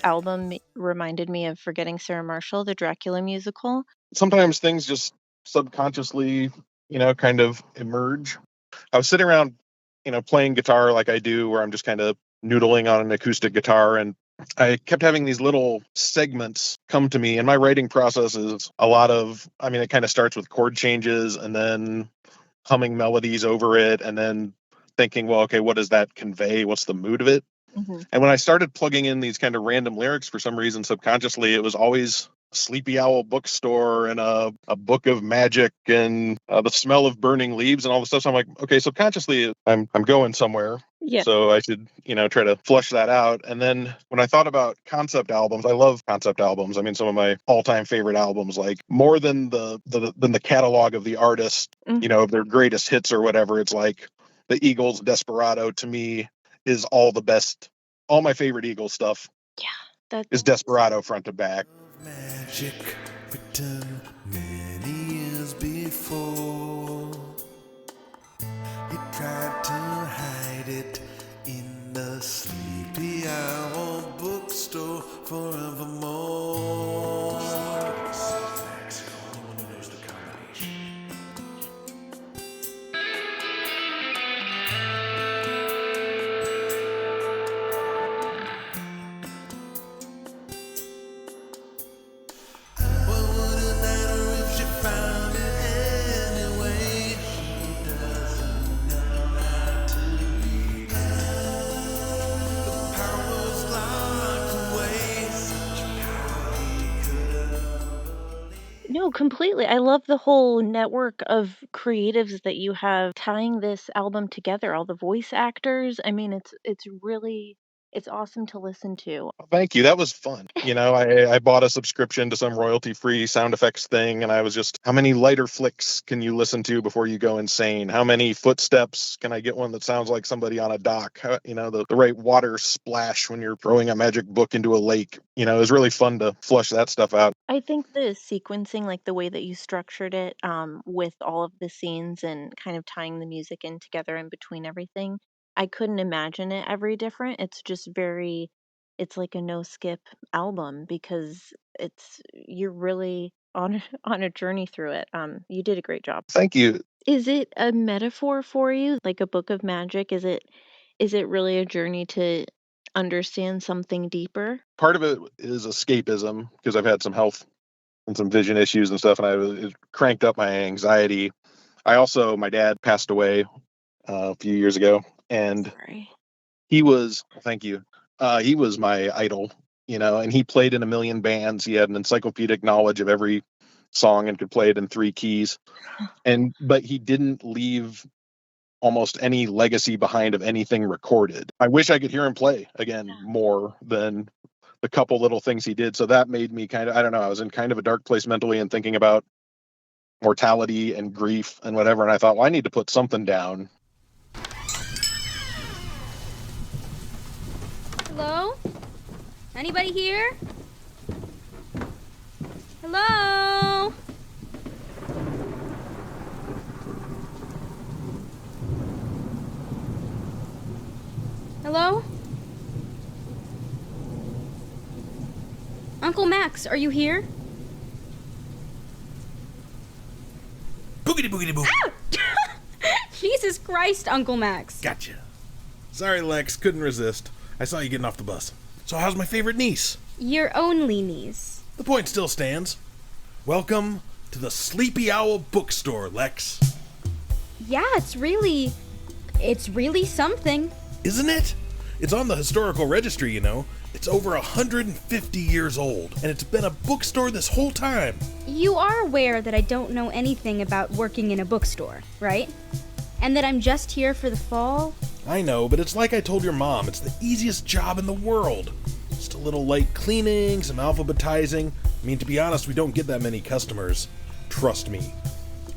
album reminded me of Forgetting Sarah Marshall, the Dracula musical. Sometimes things just subconsciously, kind of emerge. I was sitting around, playing guitar like I do, where I'm just kind of noodling on an acoustic guitar, and I kept having these little segments come to me, and my writing process is a lot of, it kind of starts with chord changes and then humming melodies over it, and then thinking, well, okay, what does that convey? What's the mood of it? Mm-hmm. And when I started plugging in these kind of random lyrics, for some reason, subconsciously, it was always a Sleepy Owl bookstore and a book of magic and the smell of burning leaves and all the stuff. So I'm like, okay, subconsciously, I'm going somewhere. Yeah. So I should, try to flush that out. And then when I thought about concept albums, I love concept albums. Some of my all-time favorite albums, like more than the catalog of the artist, Mm-hmm. of their greatest hits or whatever. It's like the Eagles' Desperado to me is all the best. All my favorite Eagles stuff is Desperado front to back. Magic written many years before. He tried to hide it in the Sleepy Owl bookstore forevermore. No, completely. I love the whole network of creatives that you have tying this album together, all the voice actors. It's awesome to listen to. Thank you. That was fun. I bought a subscription to some royalty-free sound effects thing, and I was just, how many lighter flicks can you listen to before you go insane? How many footsteps can I get one that sounds like somebody on a dock? The right water splash when you're throwing a magic book into a lake. It was really fun to flush that stuff out. I think the sequencing, like the way that you structured it, with all of the scenes and kind of tying the music in together in between everything, I couldn't imagine it every different. It's like a no skip album because you're really on on a journey through it. You did a great job. Thank you. Is it a metaphor for you, like a book of magic? Is it really a journey to understand something deeper? Part of it is escapism because I've had some health and some vision issues and stuff, and it cranked up my anxiety. My dad passed away a few years ago, and Sorry. he was, thank you, he was my idol, and he played in a million bands. He had an encyclopedic knowledge of every song and could play it in 3 keys. But he didn't leave almost any legacy behind of anything recorded. I wish I could hear him play again more than the couple little things he did. So that made me kind of, I don't know, I was in kind of a dark place mentally and thinking about mortality and grief and whatever. And I thought, well, I need to put something down. Hello? Anybody here? Hello? Hello? Uncle Max, are you here? Boogity boogity boo. Ow! Jesus Christ, Uncle Max. Gotcha. Sorry, Lex, couldn't resist. I saw you getting off the bus. So how's my favorite niece? Your only niece. The point still stands. Welcome to the Sleepy Owl bookstore, Lex. Yeah, it's really something. Isn't it? It's on the historical registry, It's over 150 years old, and it's been a bookstore this whole time. You are aware that I don't know anything about working in a bookstore, right? And that I'm just here for the fall? I know, but it's like I told your mom, it's the easiest job in the world. Just a little light cleaning, some alphabetizing. To be honest, we don't get that many customers. Trust me.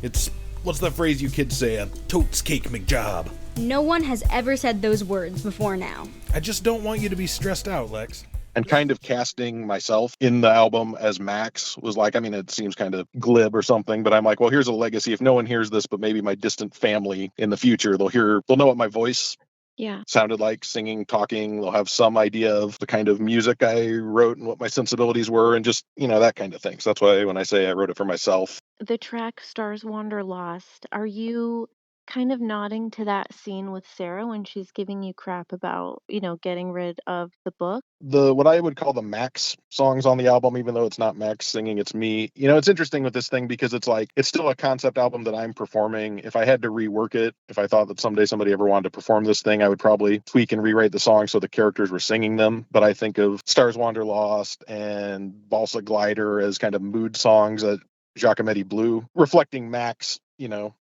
It's, what's that phrase you kids say, a totes cake McJob. No one has ever said those words before now. I just don't want you to be stressed out, Lex. And kind of casting myself in the album as Max was like, it seems kind of glib or something, but I'm like, well, here's a legacy. If no one hears this, but maybe my distant family in the future, they'll know what my voice Yeah. sounded like, singing, talking. They'll have some idea of the kind of music I wrote and what my sensibilities were and just, that kind of thing. So that's why when I say I wrote it for myself. The track Stars Wander Lost, are you kind of nodding to that scene with Sarah when she's giving you crap about, getting rid of the book? What I would call the Max songs on the album, even though it's not Max singing, it's me. It's interesting with this thing because it's still a concept album that I'm performing. If I had to rework it, if I thought that someday somebody ever wanted to perform this thing, I would probably tweak and rewrite the songs so the characters were singing them. But I think of Stars Wander Lost and Balsa Glider as kind of mood songs that Giacometti Blue, reflecting Max,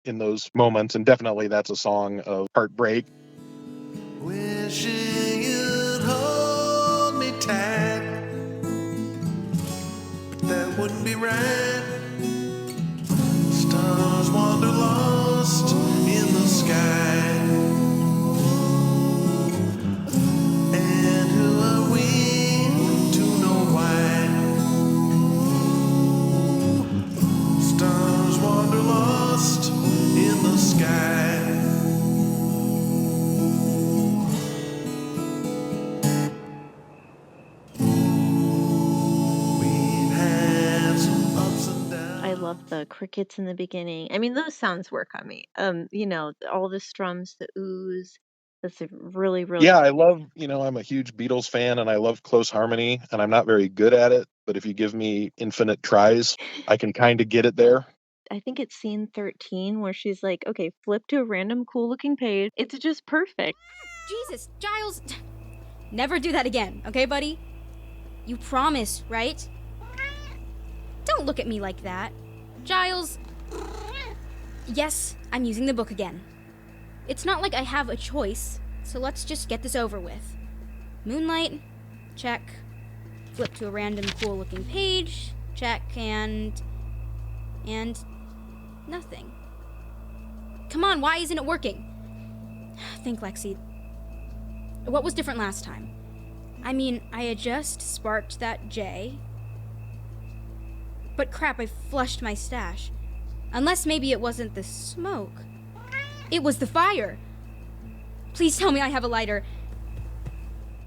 in those moments. And definitely that's a song of heartbreak. Wishing you'd hold me tight, but that wouldn't be right. Stars wander lost in the sky, and who are we to know why? Stars wander lost in the sky. I love the crickets in the beginning. I mean, those sounds work on me. All the strums, the ooze. That's a really, really. Yeah, I love, I'm a huge Beatles fan and I love close harmony and I'm not very good at it, but if you give me infinite tries, I can kind of get it there. I think it's scene 13 where she's like, okay, flip to a random cool looking page. It's just perfect. Jesus, Giles. Never do that again, okay, buddy? You promise, right? Don't look at me like that. Giles. Yes, I'm using the book again. It's not like I have a choice, so let's just get this over with. Moonlight, check. Flip to a random cool looking page, check, and nothing. Come on, why isn't it working? Think, Lexi. What was different last time? I mean, I had just sparked that J. But crap, I flushed my stash. Unless maybe it wasn't the smoke. It was the fire. Please tell me I have a lighter.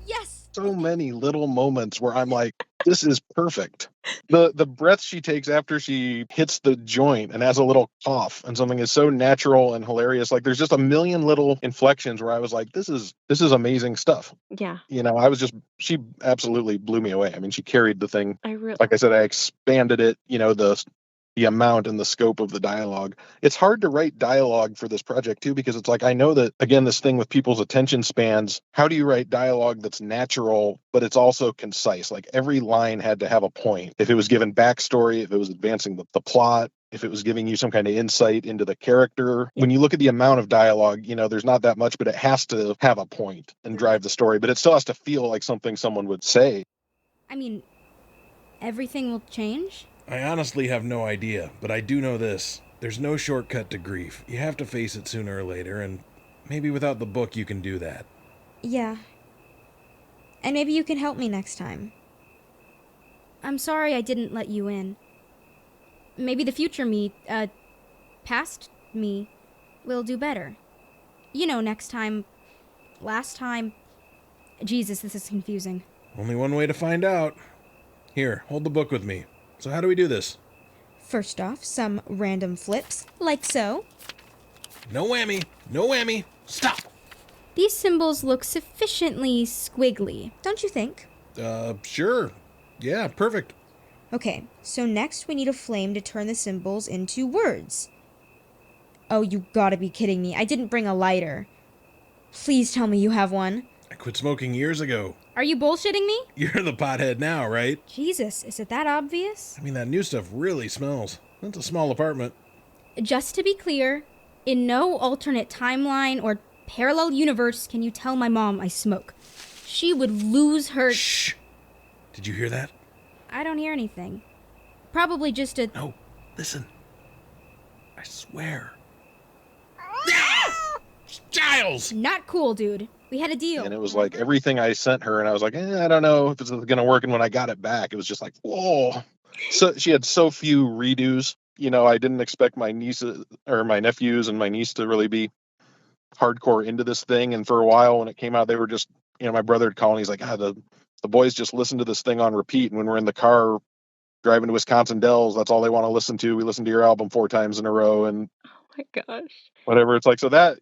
Yes! So many little moments where I'm like, this is perfect. The breath she takes after she hits the joint and has a little cough and something is so natural and hilarious. Like there's just a million little inflections where I was like, this is amazing stuff. Yeah. She absolutely blew me away. I mean, she carried the thing. Like I said, I expanded it, the amount and the scope of the dialogue. It's hard to write dialogue for this project too, because it's like, I know that, again, this thing with people's attention spans, how do you write dialogue that's natural, but it's also concise? Like every line had to have a point. If it was given backstory, if it was advancing the plot, if it was giving you some kind of insight into the character. When you look at the amount of dialogue, there's not that much, but it has to have a point and drive the story, but it still has to feel like something someone would say. I mean, everything will change? I honestly have no idea, but I do know this. There's no shortcut to grief. You have to face it sooner or later, and maybe without the book you can do that. Yeah. And maybe you can help me next time. I'm sorry I didn't let you in. Maybe the future me, past me, will do better. Next time, last time. Jesus, this is confusing. Only one way to find out. Here, hold the book with me. So how do we do this? First off, some random flips, like so. No whammy, no whammy, stop! These symbols look sufficiently squiggly, don't you think? Sure. Yeah, perfect. Okay, so next we need a flame to turn the symbols into words. Oh, you gotta be kidding me. I didn't bring a lighter. Please tell me you have one. I quit smoking years ago. Are you bullshitting me? You're the pothead now, right? Jesus, is it that obvious? I mean, that new stuff really smells. That's a small apartment. Just to be clear, in no alternate timeline or parallel universe can you tell my mom I smoke. She would lose her... Shh! Did you hear that? I don't hear anything. Probably just a... No, listen. I swear. Giles! Not cool, dude. We had a deal. And it was like everything I sent her, and I was like, I don't know if it's going to work. And when I got it back, it was just like, whoa. So she had so few redos. I didn't expect my nieces or my nephews and my niece to really be hardcore into this thing. And for a while when it came out, they were just, my brother had called and he's like, the boys just listen to this thing on repeat. And when we're in the car driving to Wisconsin Dells, that's all they want to listen to. We listen to your album 4 times in a row and Oh my gosh. whatever. It's like, so that,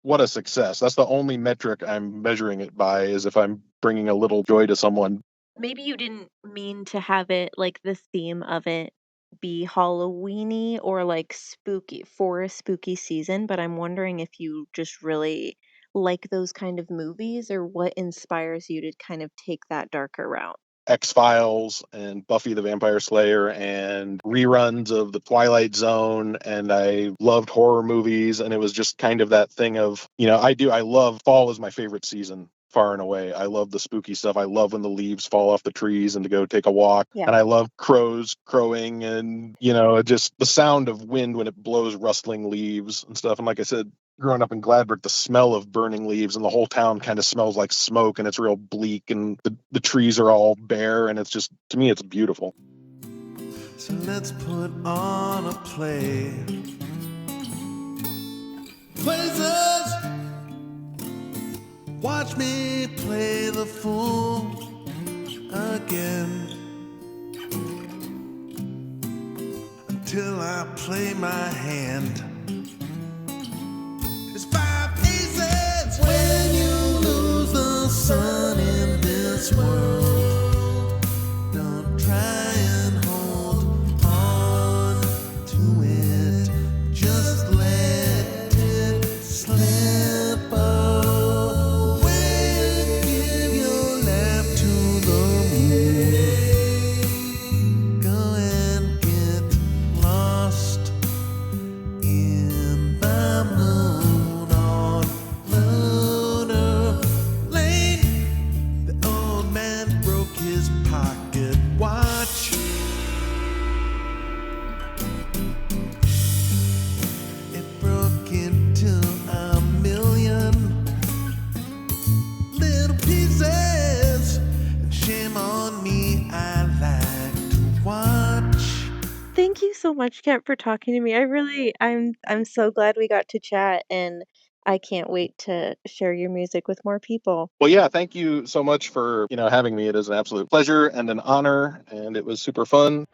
what a success. That's the only metric I'm measuring it by, is if I'm bringing a little joy to someone. Maybe you didn't mean to have it like the theme of it be Halloweeny or like spooky for a spooky season, but I'm wondering if you just really like those kind of movies or what inspires you to kind of take that darker route. X-Files and Buffy the Vampire Slayer and reruns of The Twilight Zone, and I loved horror movies, and it was just kind of that thing of, I love fall is my favorite season far and away. I love the spooky stuff. I love when the leaves fall off the trees and to go take a walk. Yeah. And I love crows crowing and, just the sound of wind when it blows rustling leaves and stuff. And like I said, growing up in Gladbrook, the smell of burning leaves and the whole town kind of smells like smoke, and it's real bleak, and the trees are all bare, and it's just, to me, it's beautiful. So let's put on a play. Places, watch me play the fool again, until I play my hand. It's 5 aces when you lose the sun in this world. Don't try and hold on to it. Just let it slip away and give your lap to the moon. Go and get lost in the moon on Lunar Lane. The old man broke his pocket watch. It broke into a million little pieces. And shame on me, I like to watch. Thank you so much, Kent, for talking to me. I'm so glad we got to chat, and I can't wait to share your music with more people. Well, yeah, thank you so much for, having me. It is an absolute pleasure and an honor, and it was super fun.